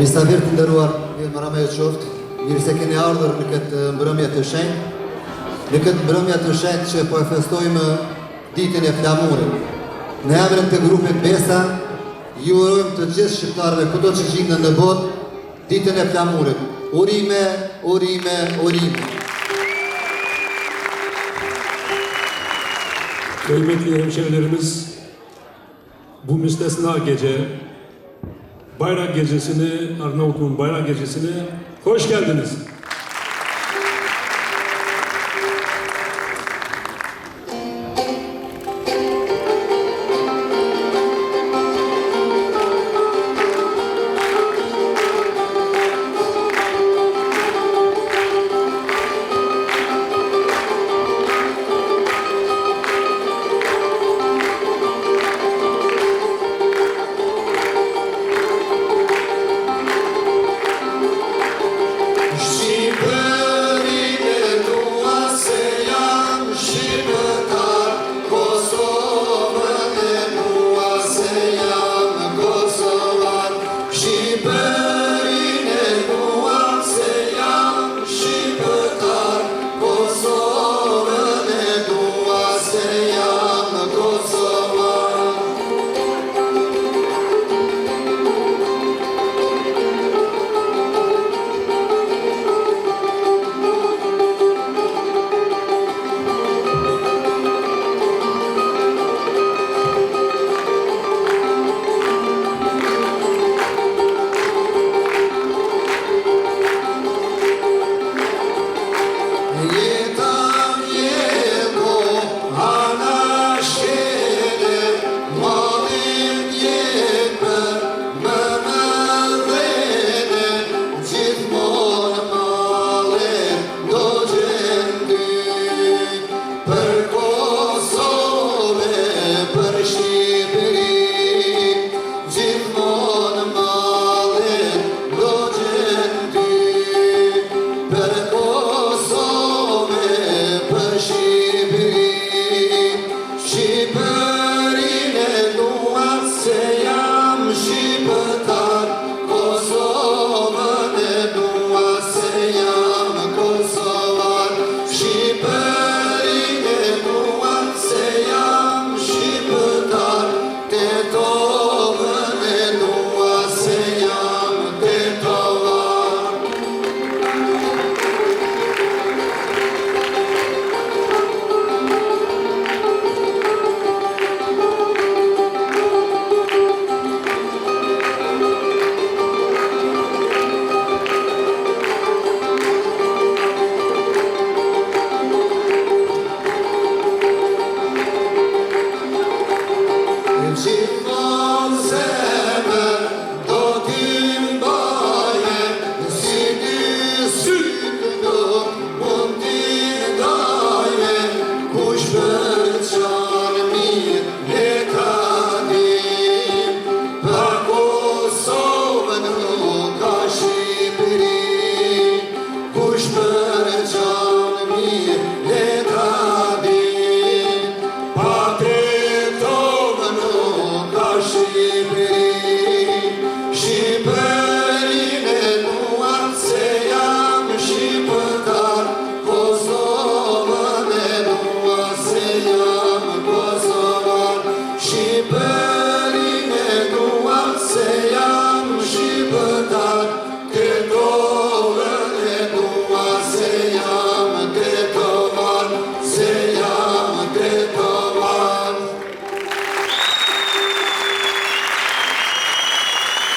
Misafir të nderuar, mirë mbrëmje ju qoftë, mirë se keni ardhur në këtë mbrëmje të shenjtë, në këtë mbrëmje të shenjtë që po e festojmë ditën e flamurit. Në emrin të grupit Besa, ju urojmë të gjithë shqiptarëve kudo që gjenden në botë ditën e flamurit. Urime, urime, urime. Kıymetli hemşehrilerimiz, bu müstesna gece, Bayrak Gecesi'ni, Arnavutluğun Bayrak Gecesi'ni hoş geldiniz.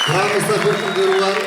Pra misafir të nderuar,